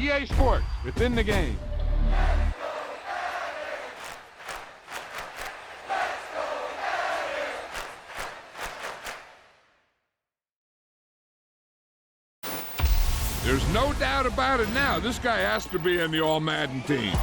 EA Sports. It's in the game. There's no doubt about it now. This guy has to be in the All-Madden team.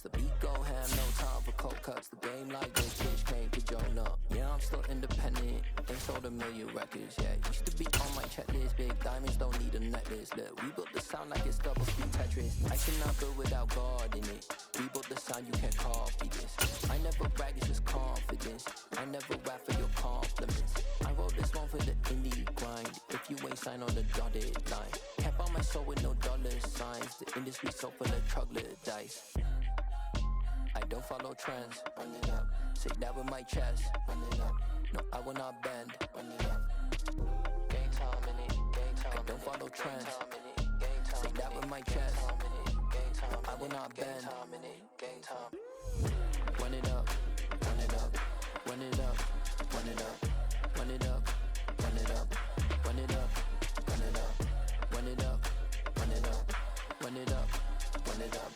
The beat gon' have no time for cold cuts. The game like this bitch came to join up. Yeah, I'm still independent. Ain't sold a million records yet. Used to be on my checklist. Big diamonds don't need a necklace. Look, we built the sound like it's double speed Tetris. I cannot build without God in it. We built the sound, you can't copy this. I never brag, it's just confidence. I never rap for your compliments. I wrote this one for the indie grind. If you ain't signed on the dotted line, can't buy my soul with no dollar signs. The industry so full of troglodytes. I don't follow trends, run it up. Say that with my chest, run it up. No, I will not bend, run it up. Game time in it, game time. I don't follow trends, say that with my chest. No, I will not bend, game time. Run it up, run it up, run it up, run it up, run it up, run it up, run it up, run it up, run it up, run it up, run it up,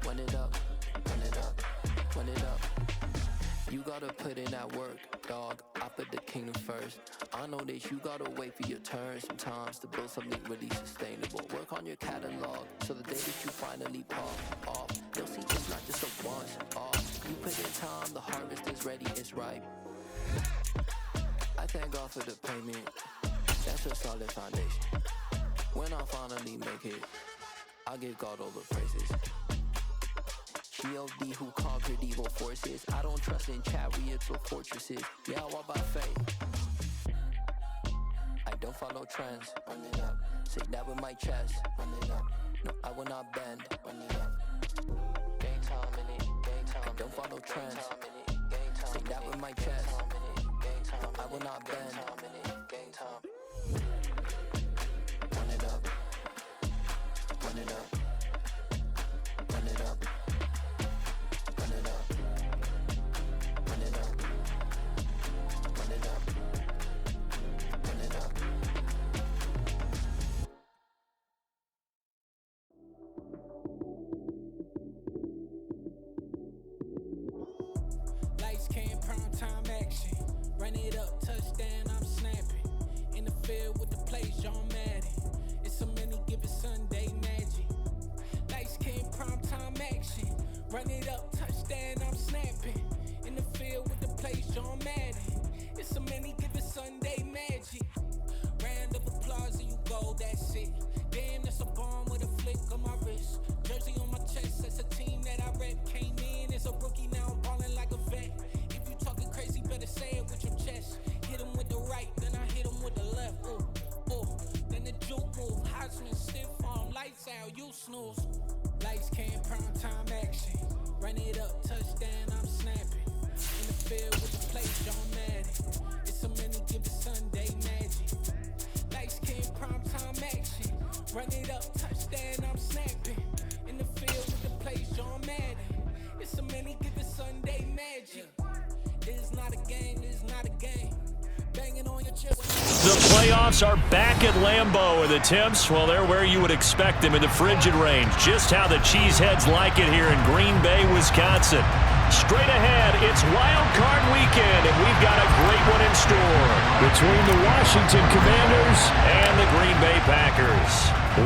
run it up, run it up. Run it up. You gotta put in that work, dog. I put the kingdom first. I know that you gotta wait for your turn sometimes to build something really sustainable. Work on your catalog so the day that you finally pop off, you'll see it's not just a once off. You put in time, the harvest is ready, it's ripe. I thank God for the payment. That's a solid foundation. When I finally make it, I give God all the praises. G.O.D. who conquered evil forces. I don't trust in chariots or fortresses. Yeah, I walk by faith. I don't follow trends. Run it up. Say that with my chest. Run it up. No, I will not bend. Run it up. Game time in it. Game time. I don't follow trends. Say that with my chest. No, I will not bend. Game time. Run it up. Run it up. Run it up. Lights came, prime time action. Run it up, touchdown, I'm snapping. In the field with the plays, John Madden. It's a many given Sunday magic. Lights came, prime time action. Run it up, touchdown, I'm snapping. In the field with the plays, John Madden. It's a many given Sunday magic. Round of applause and you go, that's it. Damn, that's a bomb with a flick on my wrist. Jersey on my chest, that's a team that I rep. Came in as a rookie, now I'm ballin' like a vet. If you talking crazy, better say it with your chest. Hit him with the right, then I hit him with the left. Ooh, ooh, then the juke move. Heisman, stiff arm, lights out, you snooze. Lights came, prime time action. Run it up, touchdown, I'm snapping. In the field with the play, John Madden. It's a many given Sunday magic. Lights came, prime time action. Run it up, touchdown, I'm snapping. In the field with the plays, John Madden. It's a many given Sunday magic. This is not a game, this is not a game. Banging on your chest. The playoffs are back at Lambeau, and the temps, well, they're where you would expect them in the frigid range. Just how the Cheeseheads like it here in Green Bay, Wisconsin. Straight ahead, it's Wild Card Weekend, and we've got a great one in store between the Washington Commanders and the Green Bay Packers.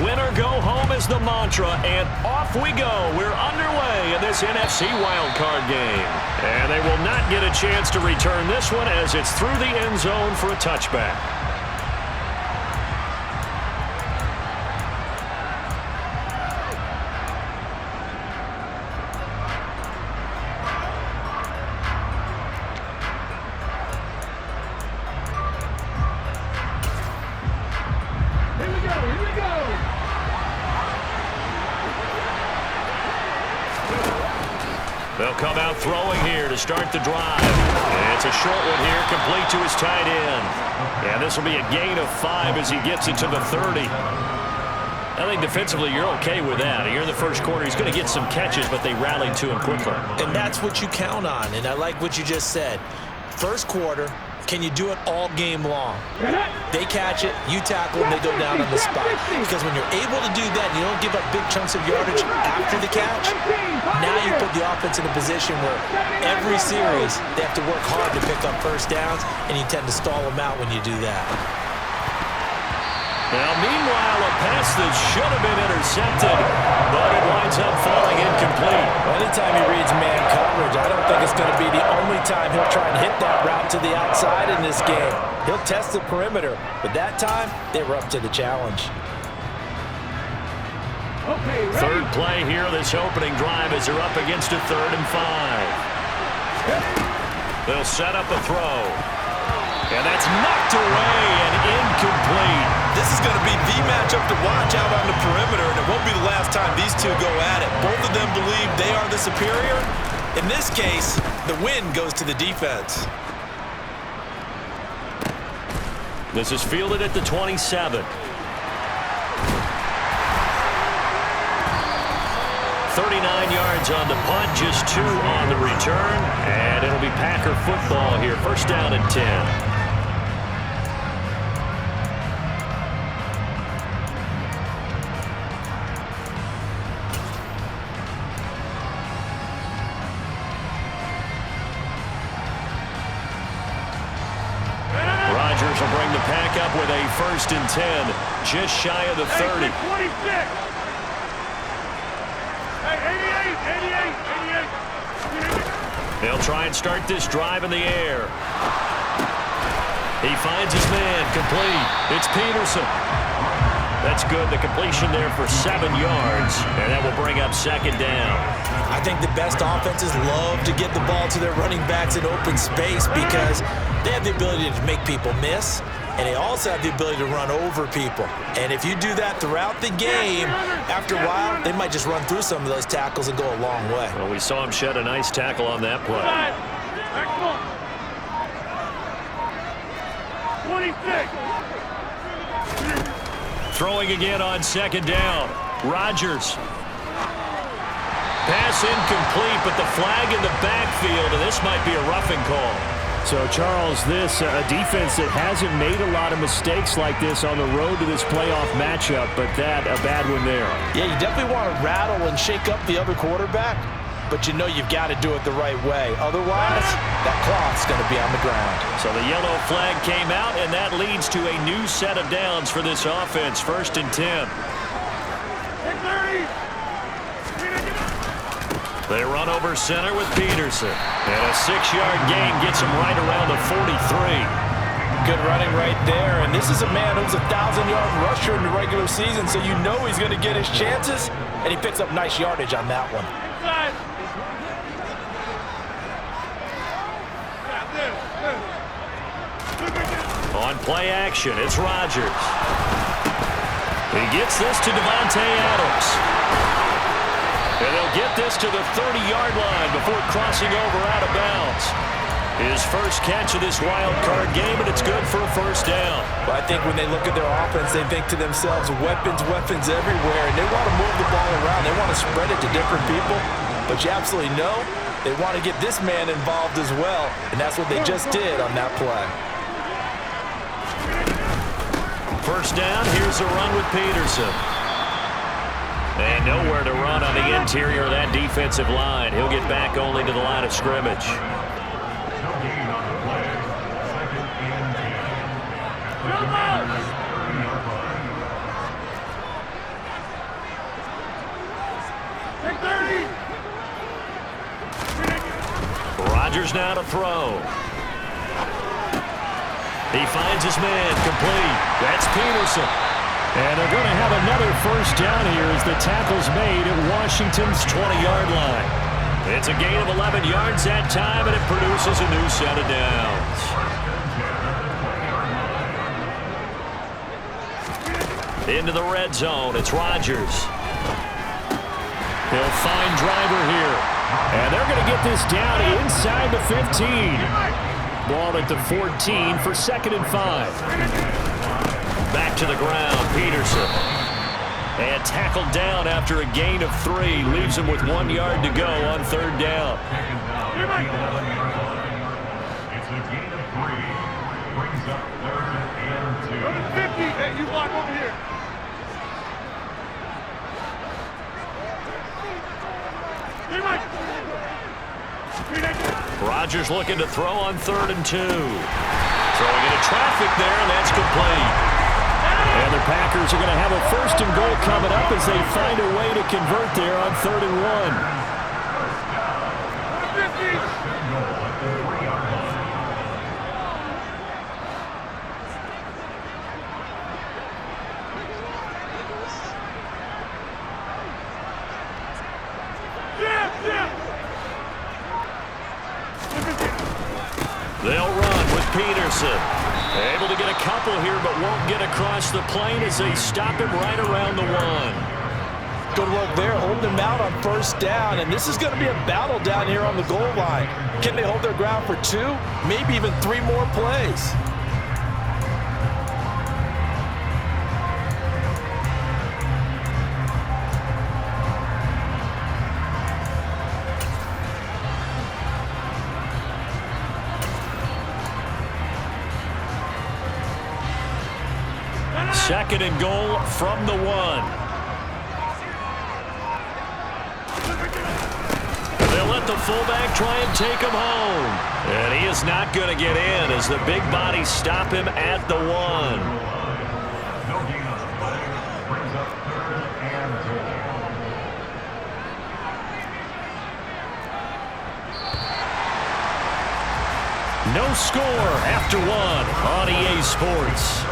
Win or go home is the mantra, and off we go. We're underway in this NFC Wild Card game. And they will not get a chance to return this one as it's through the end zone for a touchback. They'll come out throwing here to start the drive. And it's a short one here, complete to his tight end. And this will be a gain of 5 as he gets it to the 30. I think defensively you're okay with that. You're in the first quarter. He's going to get some catches, but they rallied to him quickly. And that's what you count on, and I like what you just said. First quarter, can you do it all game long? They catch it, you tackle, and they go down on the spot. Because when you're able to do that, and you don't give up big chunks of yardage after the catch, now you put the offense in a position where every series they have to work hard to pick up first downs, and you tend to stall them out when you do that. Now, meanwhile, a pass that should have been intercepted, but it winds up falling incomplete. Well, anytime he reads man coverage, I don't think it's going to be the only time he'll try and hit that route to the outside in this game. He'll test the perimeter, but that time, they were up to the challenge. Third play here, this opening drive as they're up against a 3rd and 5. They'll set up a throw. And that's knocked away and incomplete. This is going to be the matchup to watch out on the perimeter, and it won't be the last time these two go at it. Both of them believe they are the superior. In this case, the win goes to the defense. This is fielded at the 27. 39 yards on the punt, just 2 on the return, and it'll be Packer football here. First down and 10. Rodgers will bring the pack up with a 1st and 10, just shy of the 30. 26. They'll try and start this drive in the air. He finds his man, complete. It's Peterson. That's good. The completion there for 7 yards, and that will bring up 2nd down. I think the best offenses love to get the ball to their running backs in open space because they have the ability to make people miss, and they also have the ability to run over people. And if you do that throughout the game, after a while, they might just run through some of those tackles and go a long way. Well, we saw him shed a nice tackle on that play. 26. Throwing again on 2nd down. Rodgers. Pass incomplete, but the flag in the backfield, and this might be a roughing call. So, Charles, this a defense that hasn't made a lot of mistakes like this on the road to this playoff matchup, but that a bad one there. Yeah, you definitely want to rattle and shake up the other quarterback, but you know you've got to do it the right way. Otherwise, that cloth's going to be on the ground. So the yellow flag came out, and that leads to a new set of downs for this offense. 1st and 10. They run over center with Peterson. And a 6-yard gain gets him right around the 43. Good running right there. And this is a man who's a 1,000-yard rusher in the regular season, so you know he's going to get his chances. And he picks up nice yardage on that one. On play action, it's Rodgers. He gets this to Devontae Adams. And they'll get this to the 30-yard line before crossing over out of bounds. His first catch of this wild card game, and it's good for a 1st down. Well, I think when they look at their offense, they think to themselves, weapons everywhere, and they want to move the ball around. They want to spread it to different people, but you absolutely know they want to get this man involved as well, and that's what they just did on that play. 1st down, here's a run with Peterson. And nowhere to run on the interior of that defensive line. He'll get back only to the line of scrimmage. Rodgers now to throw. He finds his man, complete. That's Peterson. And they're going to have another 1st down here as the tackle's made at Washington's 20-yard line. It's a gain of 11 yards that time, and it produces a new set of downs. Into the red zone, it's Rodgers. He'll find Driver here. And they're going to get this down inside the 15. Ball at the 14 for 2nd and 5. Back to the ground, Peterson. And tackled down after a gain of 3. Leaves him with 1 yard to go on 3rd down. It's a gain of 3. Brings up 3rd and 2. 50. Hey, you block over here. Rodgers looking to throw on 3rd and 2. Throwing into traffic there, and that's complete. And the Packers are going to have a 1st and goal coming up as they find a way to convert there on 3rd and 1. They'll run with Peterson. Able to get a couple here, but won't get across the plane as they stop him right around the 1. Good work there, holding him out on 1st down, and this is going to be a battle down here on the goal line. Can they hold their ground for 2, maybe even 3 more plays? Second and goal from the 1. They'll let the fullback try and take him home. And he is not going to get in as the big bodies stop him at the 1. No score after 1 on EA Sports.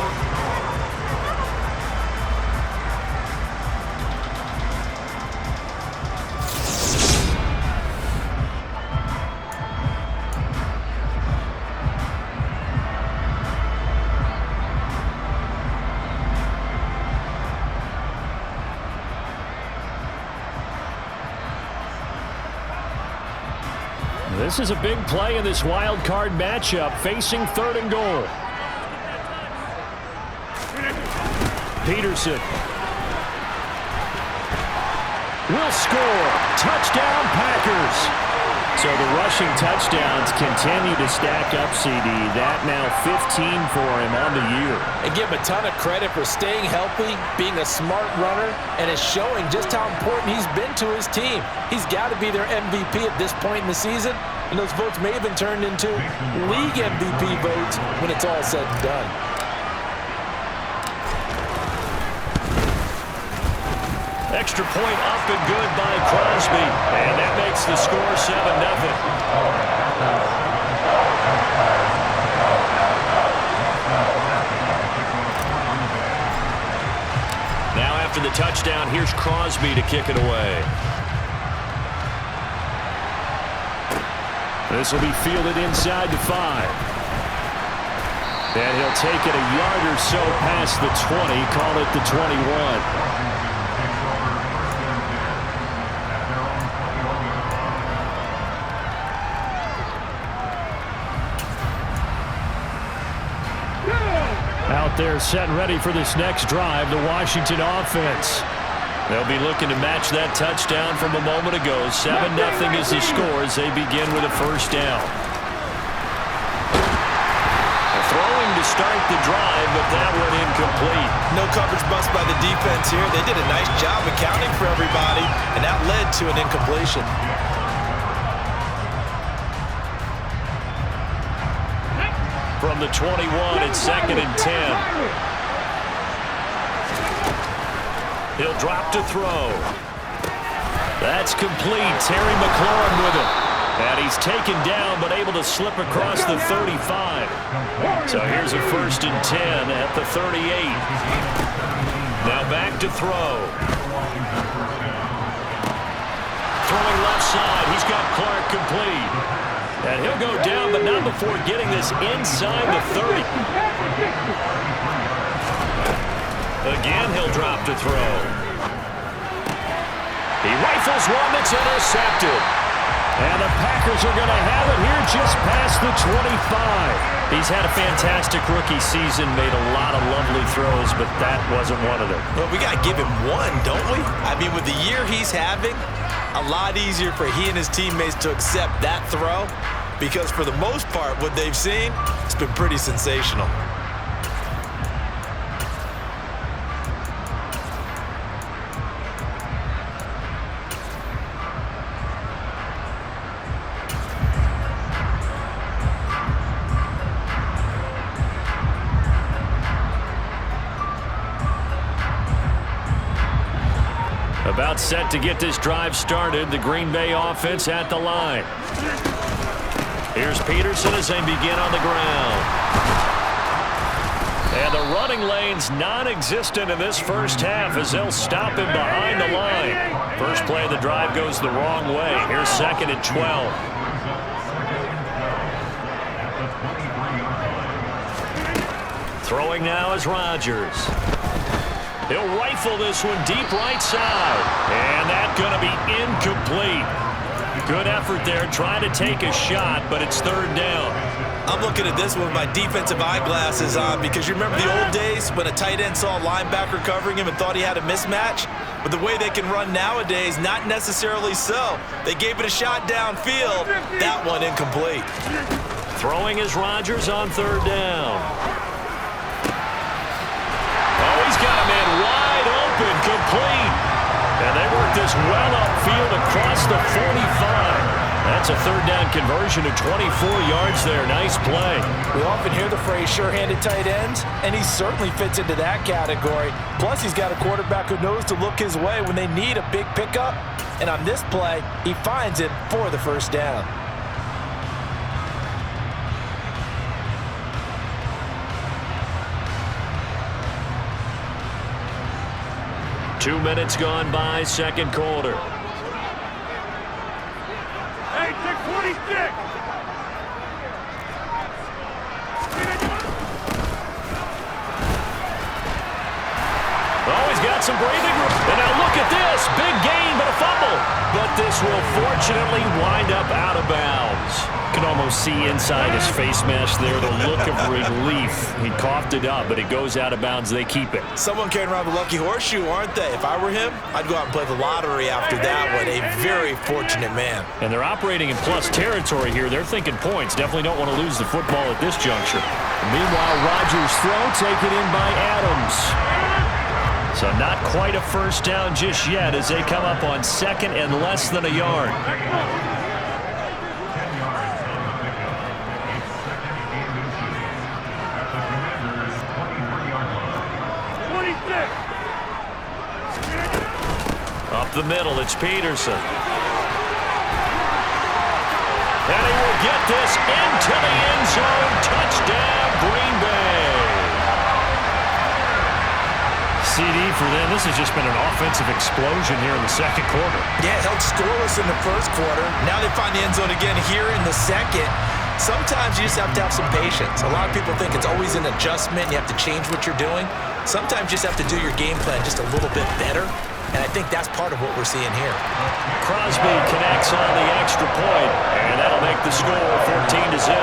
This is a big play in this wild card matchup, facing 3rd and goal. Peterson will score. Touchdown, Packers. So the rushing touchdowns continue to stack up, CD. That now 15 for him on the year. And give him a ton of credit for staying healthy, being a smart runner, and is showing just how important he's been to his team. He's got to be their MVP at this point in the season, and those votes may have been turned into league MVP votes when it's all said and done. Extra point up and good by Crosby. And that makes the score 7-0. Now after the touchdown, here's Crosby to kick it away. This will be fielded inside the 5. And he'll take it a yard or so past the 20, call it the 21. Out there set and ready for this next drive, the Washington offense. They'll be looking to match that touchdown from a moment ago. 7-0 is the score as they begin with a 1st down. Throwing to start the drive, but that one incomplete. No coverage bust by the defense here. They did a nice job accounting for everybody, and that led to an incompletion. From the 21, it's 2nd and 10. He'll drop to throw. That's complete. Terry McLaurin with it. And he's taken down, but able to slip across the 35. So here's a 1st and 10 at the 38. Now back to throw. Throwing left side. He's got Clark complete. And he'll go down, but not before getting this inside the 30. Again, he'll drop to throw. He rifles one that's intercepted. And the Packers are going to have it here just past the 25. He's had a fantastic rookie season, made a lot of lovely throws, but that wasn't one of them. Well, we got to give him one, don't we? I mean, with the year he's having, a lot easier for he and his teammates to accept that throw because for the most part, what they've seen, it's been pretty sensational. About set to get this drive started. The Green Bay offense at the line. Here's Peterson as they begin on the ground. And the running lane's non-existent in this first half as they'll stop him behind the line. First play of the drive goes the wrong way. Here's second and 12. Throwing now is Rodgers. He'll rifle this one deep right side. And that's going to be incomplete. Good effort there trying to take a shot, but it's third down. I'm looking at this one with my defensive eyeglasses on because you remember the old days when a tight end saw a linebacker covering him and thought he had a mismatch? But the way they can run nowadays, not necessarily so. They gave it a shot downfield. That one incomplete. Throwing is Rodgers on third down. Oh, he's got a man wide open, complete. And they work this well upfield across the 45. That's a third down conversion of 24 yards there. Nice play. We often hear the phrase sure-handed tight ends, and he certainly fits into that category. Plus, he's got a quarterback who knows to look his way when they need a big pickup. And on this play, he finds it for the first down. Two minutes gone by, second quarter. Hey, 626! Oh, he's got some breathing room. And now look at this. Big gain, but a fumble. But this will fortunately wind up out of bounds. You can almost see inside his face mask there the look of relief. He coughed it up, but it goes out of bounds. They keep it. Someone carrying around the lucky horseshoe, aren't they? If I were him, I'd go out and play the lottery after that one. A very fortunate man. And they're operating in plus territory here. They're thinking points. Definitely don't want to lose the football at this juncture. Meanwhile, Rodgers' throw taken in by Adams. So not quite a first down just yet as they come up on second and less than a yard. Up the middle, it's Peterson. And he will get this into the end zone. Touchdown, Green Bay. CD for them. This has just been an offensive explosion here in the second quarter. Yeah, held scoreless in the first quarter. Now they find the end zone again here in the second. Sometimes you just have to have some patience. A lot of people think it's always an adjustment. You have to change what you're doing. Sometimes you just have to do your game plan just a little bit better. And I think that's part of what we're seeing here. Crosby connects on the extra point, and that'll make the score 14-0.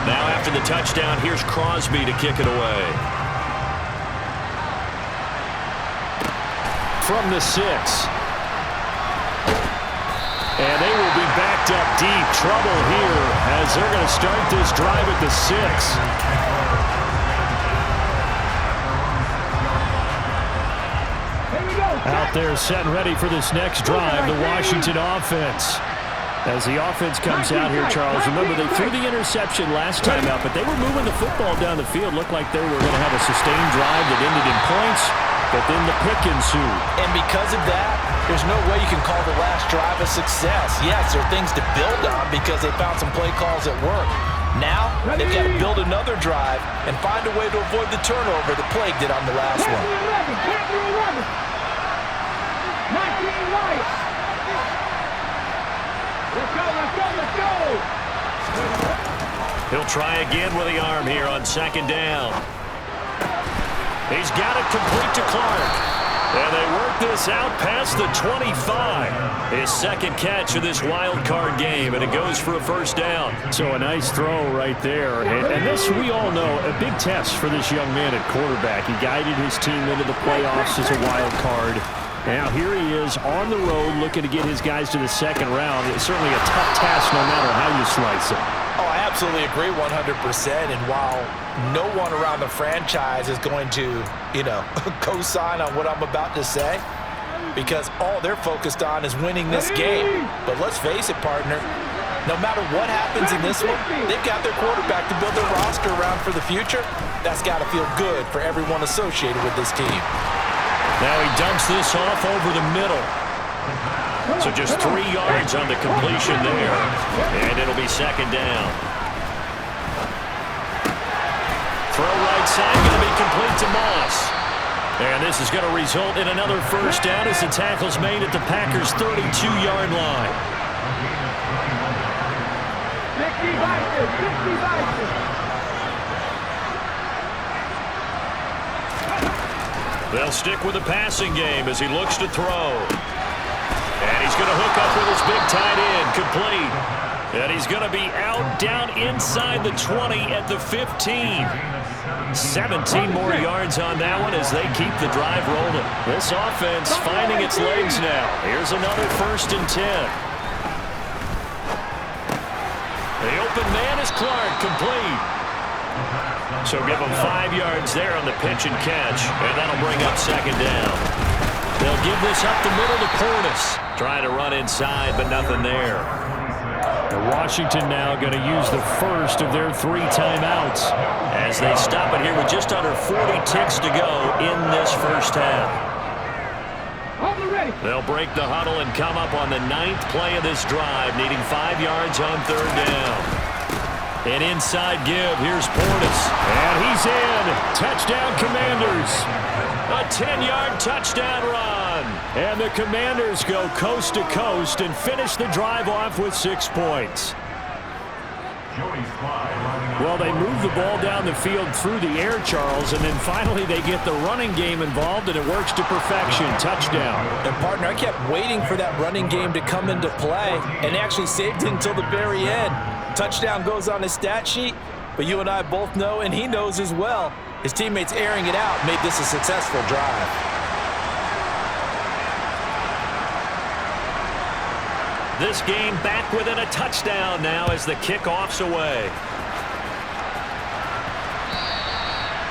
Now after the touchdown, here's Crosby to kick it away. From the 6. And they will be backed up deep. Trouble here as they're going to start this drive at the 6. Out there set and ready for this next drive, the Washington offense. As the offense comes out here, Charles, remember they threw the interception last time out, but they were moving the football down the field. Looked like they were going to have a sustained drive that ended in points, but then the pick ensued. And because of that, there's no way you can call the last drive a success. Yes, there are things to build on because they found some play calls that work. Now, they've got to build another drive and find a way to avoid the turnover that plagued it on the last one. 19 right. Let's go, let's go, let's go. He'll try again with the arm here on second down. He's got it complete to Clark. And they work this out past the 25. His second catch of this wild card game, and it goes for a first down. So a nice throw right there. And this, we all know, a big test for this young man at quarterback. He guided his team into the playoffs as a wild card. Now here he is on the road looking to get his guys to the second round. It's certainly a tough task no matter how you slice it. Oh, I absolutely agree 100%. And while no one around the franchise is going to, co-sign on what I'm about to say, because all they're focused on is winning this game. But let's face it, partner, no matter what happens in this one, they've got their quarterback to build their roster around for the future. That's got to feel good for everyone associated with this team. Now he dumps this off over the middle. So just 3 yards on the completion there. And it'll be second down. Throw right side, going to be complete to Moss. And this is going to result in another first down as the tackle's made at the Packers' 32-yard line. They'll stick with the passing game as he looks to throw. And he's going to hook up with his big tight end, complete. And he's going to be out down inside the 20 at the 15. 17 more yards on that one as they keep the drive rolling. This offense finding its legs now. Here's another 1st and 10. The open man is Clark, complete. So give him 5 yards there on the pitch and catch, and that'll bring up second down. They'll give this up the middle to Portis. Trying to run inside, but nothing there. Washington now going to use the first of their 3 timeouts as they stop it here with just under 40 ticks to go in this first half. They'll break the huddle and come up on the 9th play of this drive, needing 5 yards on 3rd down. An inside give. Here's Portis. And he's in. Touchdown, Commanders. A 10-yard touchdown run. And the Commanders go coast to coast and finish the drive off with 6 points. Well, they move the ball down the field through the air, Charles, and then finally they get the running game involved, and it works to perfection. Touchdown. And, partner, I kept waiting for that running game to come into play and actually saved it until the very end. Touchdown goes on his stat sheet, but you and I both know, and he knows as well, his teammates airing it out made this a successful drive. This game back within a touchdown now as the kickoff's away.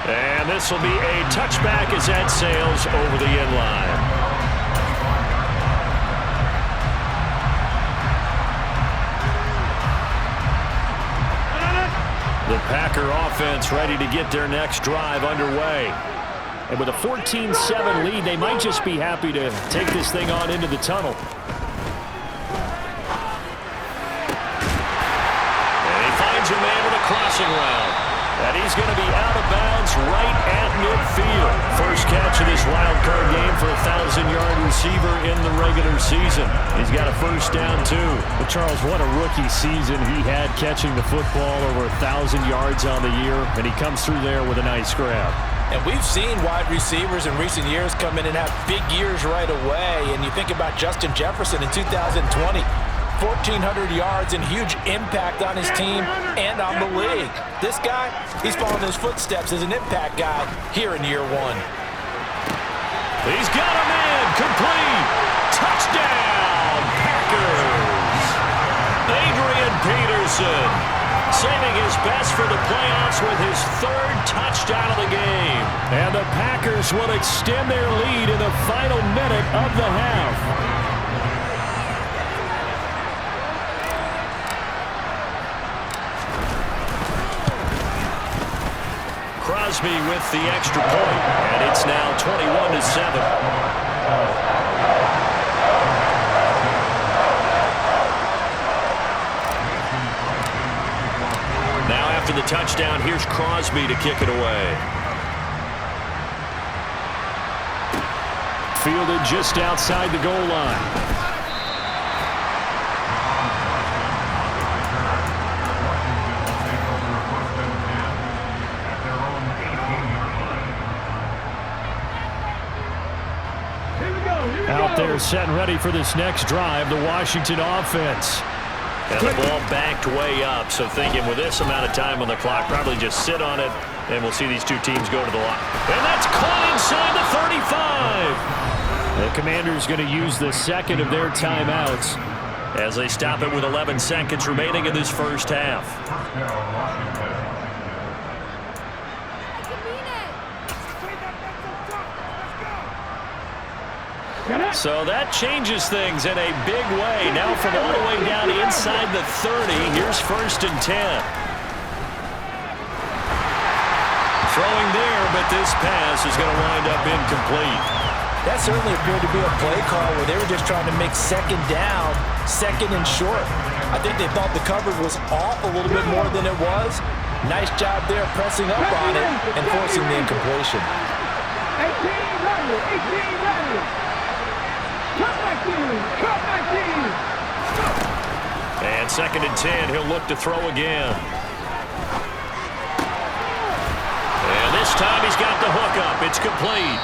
And this will be a touchback as that sails over the end line. The Packer offense ready to get their next drive underway. And with a 14-7 lead, they might just be happy to take this thing on into the tunnel. And he finds a man with a crossing route. And he's going to be out of bounds right at midfield. First catch of this wild card game for a 1,000-yard receiver in the regular season. He's got a first down, too. Well, Charles, what a rookie season he had catching the football, over 1,000 yards on the year, and he comes through there with a nice grab. And we've seen wide receivers in recent years come in and have big years right away. And you think about Justin Jefferson in 2020. 1,400 yards and huge impact on his team and on the league. This guy, he's following his footsteps as an impact guy here in year 1. He's got a man, complete. Touchdown, Packers. Adrian Peterson saving his best for the playoffs with his 3rd touchdown of the game. And the Packers will extend their lead in the final minute of the half. Crosby with the extra point, and it's now 21-7. Now after the touchdown, here's Crosby to kick it away. Fielded just outside the goal line. there setting ready for this next drive, the Washington offense. And the ball backed way up, so thinking with this amount of time on the clock, probably just sit on it, and we'll see these two teams go to the line. And that's caught inside the 35. The Commanders going to use the second of their timeouts as they stop it with 11 seconds remaining in this first half. So that changes things in a big way. Now from all the way down inside the 30, here's 1st and 10. Throwing there, but this pass is going to wind up incomplete. That certainly appeared to be a play call where they were just trying to make second down, second and short. I think they thought the coverage was off a little bit more than it was. Nice job there pressing up on it and forcing the incompletion. 18 And 2nd and 10, he'll look to throw again. And this time he's got the hook up. It's complete.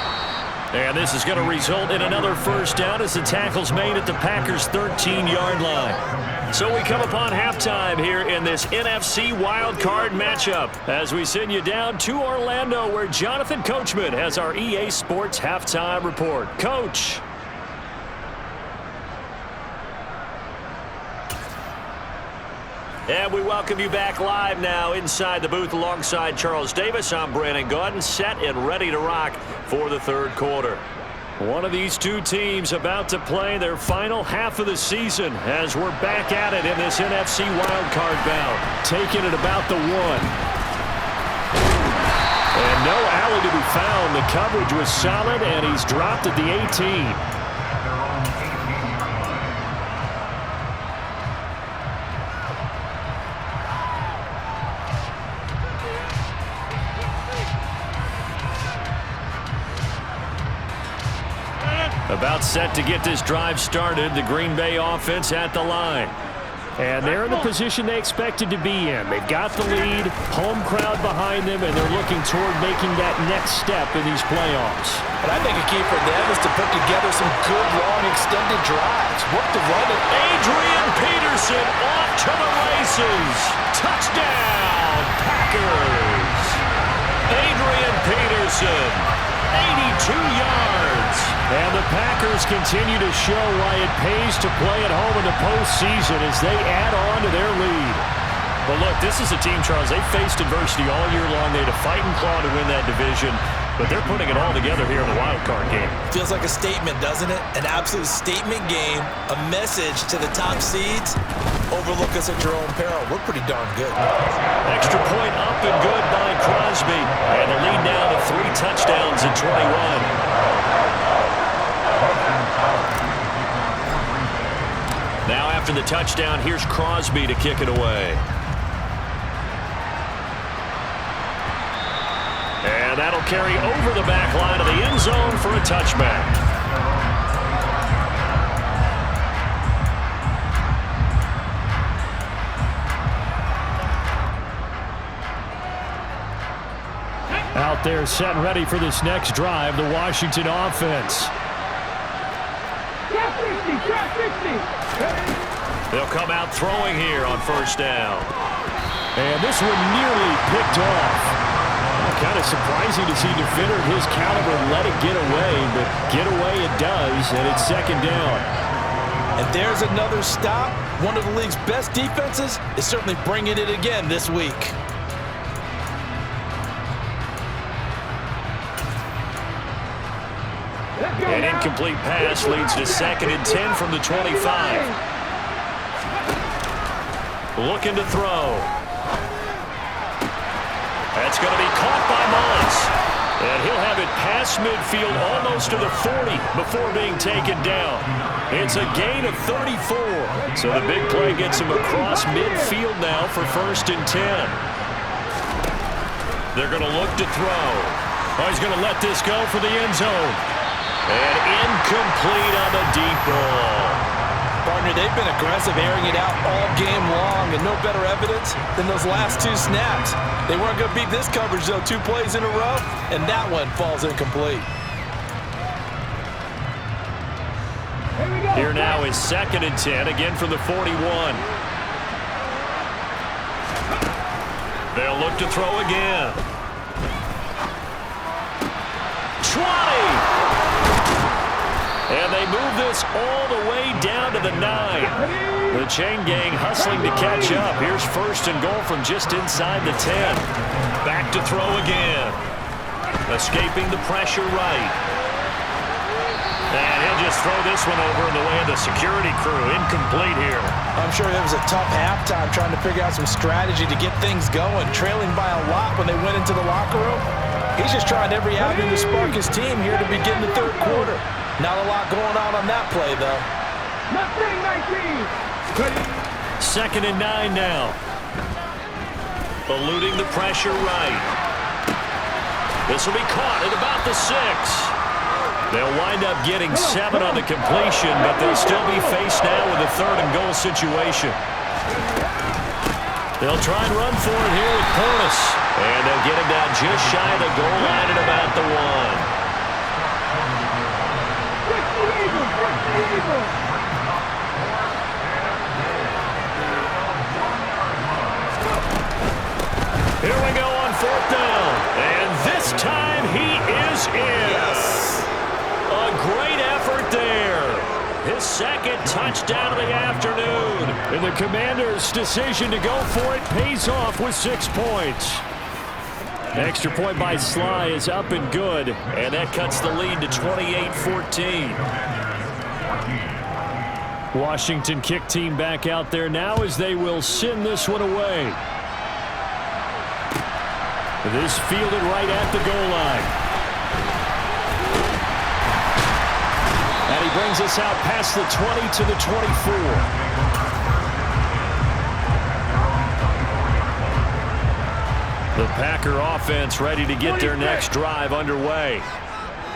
And this is going to result in another first down as the tackle's made at the Packers' 13-yard line. So we come upon halftime here in this NFC wildcard matchup as we send you down to Orlando where Jonathan Coachman has our EA Sports halftime report. Coach. And we welcome you back live now inside the booth alongside Charles Davis. I'm Brandon Gaudin, set and ready to rock for the third quarter. One of these two teams about to play their final half of the season as we're back at it in this NFC wildcard bout. Taking it about the 1. And no alley to be found. The coverage was solid, and he's dropped at the 18. About set to get this drive started, the Green Bay offense at the line. And they're in the position they expected to be in. They've got the lead, home crowd behind them, and they're looking toward making that next step in these playoffs. And I think a key for them is to put together some good, long, extended drives. Work the run it. Adrian Peterson off to the races. Touchdown, Packers. Adrian Peterson, 82 yards. And the Packers continue to show why it pays to play at home in the postseason as they add on to their lead. Well, look, this is a team, Charles, they faced adversity all year long. They had to fight and claw to win that division, but they're putting it all together here in the wild card game. Feels like a statement, doesn't it? An absolute statement game, a message to the top seeds. Overlook us at your own peril. We're pretty darn good. Extra point up and good by Crosby. And the lead now to 3 touchdowns in 21. Now after the touchdown, here's Crosby to kick it away. And that'll carry over the back line of the end zone for a touchback. Out there set and ready for this next drive, the Washington offense. They'll come out throwing here on first down. And this one nearly picked off. Kind of surprising to see a defender of his caliber let it get away, but get away it does, and it's second down. And there's another stop. One of the league's best defenses is certainly bringing it again this week. An incomplete pass leads to 2nd and 10 from the 25. Looking to throw. That's going to be caught by Mullins. And he'll have it past midfield almost to the 40 before being taken down. It's a gain of 34. So the big play gets him across midfield now for 1st and 10. They're going to look to throw. Oh, he's going to let this go for the end zone. And incomplete on the deep ball. Partner, they've been aggressive, airing it out all game long, and no better evidence than those last 2 snaps. They weren't going to beat this coverage, though, 2 plays in a row, and that one falls incomplete. Here now is 2nd and 10, again from the 41. They'll look to throw again. 20! And they move this all the way down to the 9. The chain gang hustling to catch up. Here's 1st and goal from just inside the 10. Back to throw again. Escaping the pressure right. And he'll just throw this one over in the way of the security crew. Incomplete here. I'm sure it was a tough halftime trying to figure out some strategy to get things going. Trailing by a lot when they went into the locker room. He's just trying every avenue to spark his team here to begin the 3rd quarter. Not a lot going on that play, though. 2nd and 9 now. Eluding the pressure right. This will be caught at about the 6. They'll wind up getting 7 on the completion, but they'll still be faced now with a 3rd and goal situation. They'll try and run for it here with Portis. And they'll get him down just shy of the goal line at about the 1. Here we go on 4th down. And this time he is in. Yes. A great effort there. His 2nd touchdown of the afternoon. And the Commanders' decision to go for it pays off with 6 points. Extra point by Sly is up and good. And that cuts the lead to 28-14. Washington kick team back out there now as they will send this one away. This fielded right at the goal line. And he brings us out past the 20 to the 24. The Packer offense ready to get their next drive underway.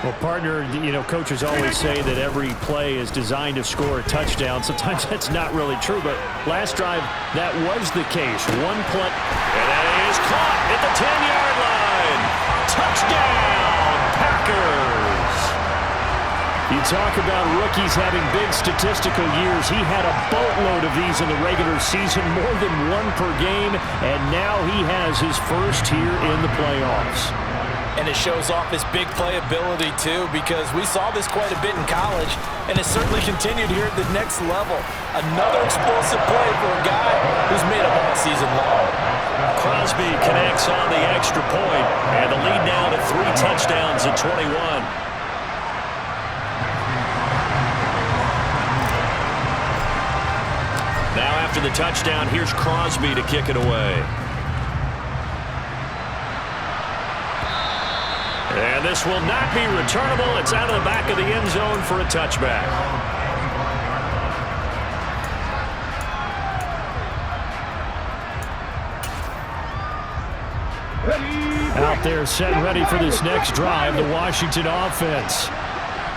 Well, partner, you know, coaches always say that every play is designed to score a touchdown. Sometimes that's not really true, but last drive, that was the case. One play. And that is caught at the 10-yard line. Touchdown, Packers. You talk about rookies having big statistical years. He had a boatload of these in the regular season, more than 1 per game, and now he has his first here in the playoffs. And it shows off his big playability, too, because we saw this quite a bit in college, and it certainly continued here at the next level. Another explosive play for a guy who's made them all season long. Crosby connects on the extra point, and the lead now to 3 touchdowns at 21. Now after the touchdown, here's Crosby to kick it away. And this will not be returnable. It's out of the back of the end zone for a touchback. Out there set and ready for this next drive, the Washington offense.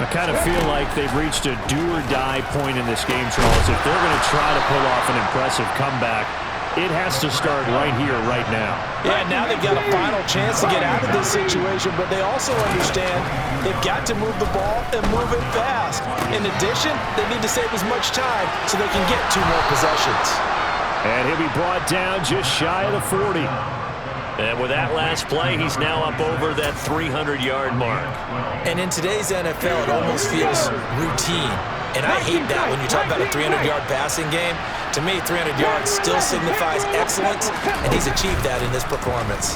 I kind of feel like they've reached a do-or-die point in this game, Charles. If they're going to try to pull off an impressive comeback, it has to start right here, right now. Yeah, now they've got a final chance to get out of this situation, but they also understand they've got to move the ball and move it fast. In addition, they need to save as much time so they can get 2 more possessions. And he'll be brought down just shy of the 40. And with that last play, he's now up over that 300-yard mark. And in today's NFL, it almost feels routine. And I hate that when you talk about a 300-yard passing game. To me, 300 yards still signifies excellence, and he's achieved that in this performance.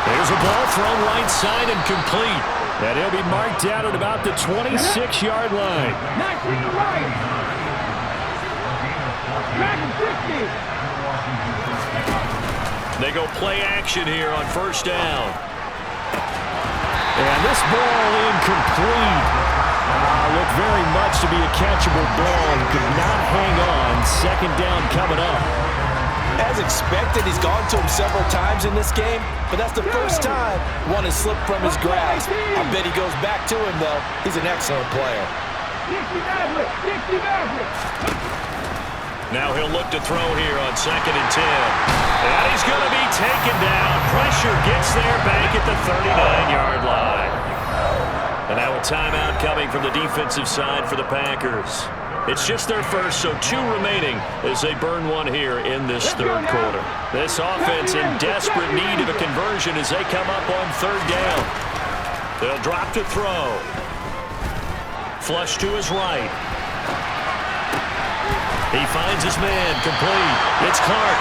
There's a ball thrown right side and complete. And he'll be marked down at about the 26-yard line. They go play action here on 1st down. And this ball incomplete. Looked very much to be a catchable ball. Could not hang on. 2nd down coming up. As expected, he's gone to him several times in this game, but that's the first time one has slipped from his grasp. I bet he goes back to him, though. He's an excellent player. Now he'll look to throw here on 2nd and 10. And he's going to be taken down. Pressure gets there back at the 39-yard line. And now a timeout coming from the defensive side for the Packers. It's just their first, so 2 remaining as they burn one here in this third quarter. This offense in desperate need of a conversion as they come up on 3rd down. They'll drop to throw. Flush to his right. He finds his man, complete. It's Clark.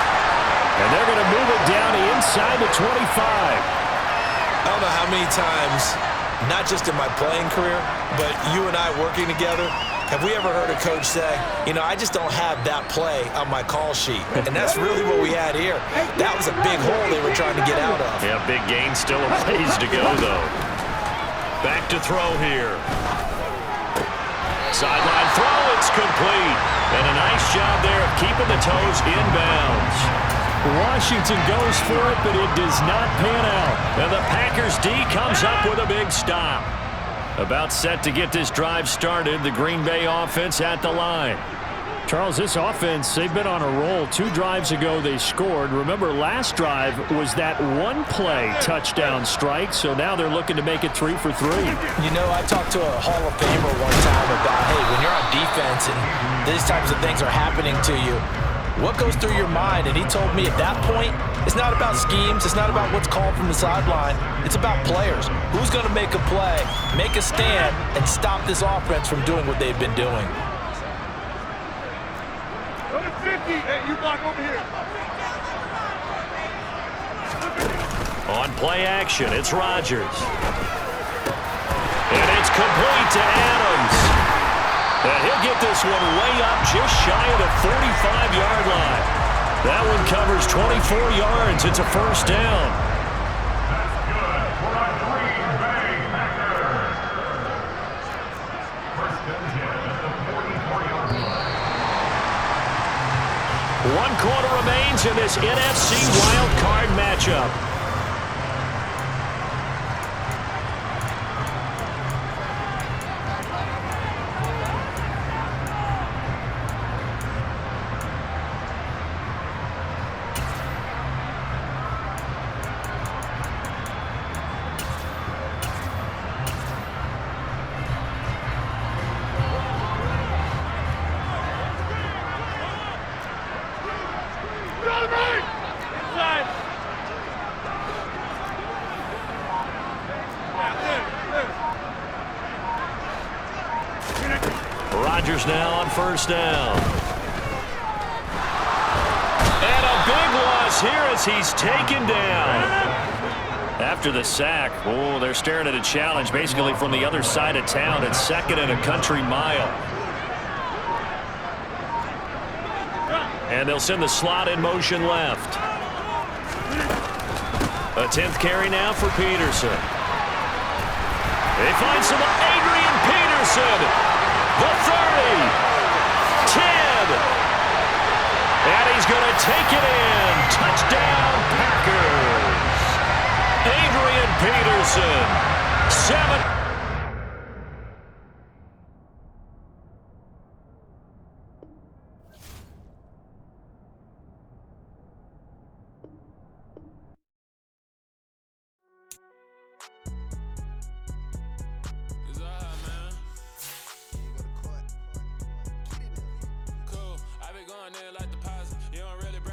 And they're going to move it down inside the 25. I don't know how many times, not just in my playing career, but you and I working together, have we ever heard a coach say, you know, I just don't have that play on my call sheet? And that's really what we had here. That was a big hole they were trying to get out of. Yeah, big gain, still a ways to go, though. Back to throw here. Sideline throw, it's complete. And a nice job there of keeping the toes in bounds. Washington goes for it, but it does not pan out. And the Packers D comes up with a big stop. About set to get this drive started, the Green Bay offense at the line. Charles, this offense, they've been on a roll. 2 drives ago they scored. Remember, last drive was that 1-play touchdown strike, so now they're looking to make it 3 for 3. You know, I talked to a Hall of Famer one time about, hey, when you're on defense and these types of things are happening to you, what goes through your mind? And he told me at that point, it's not about schemes. It's not about what's called from the sideline. It's about players. Who's going to make a play, make a stand, and stop this offense from doing what they've been doing? Number 50, hey, you block over here. On play action, it's Rodgers. And it's complete to Adams. And he'll get this one way up just shy of the 45-yard line. That one covers 24 yards. It's a 1st down. That's good for a Green Bay Packers. 1st and 10 at the 44-yard line. 1 quarter remains in this NFC wild card matchup. Rodgers now on 1st down. And a big loss here as he's taken down. After the sack, oh, they're staring at a challenge basically from the other side of town at 2nd and a country mile. And they'll send the slot in motion left. A 10th carry now for Peterson. They find some Adrian Peterson. The 30, 10, and he's going to take it in. Touchdown, Packers. Adrian Peterson, 7. Like the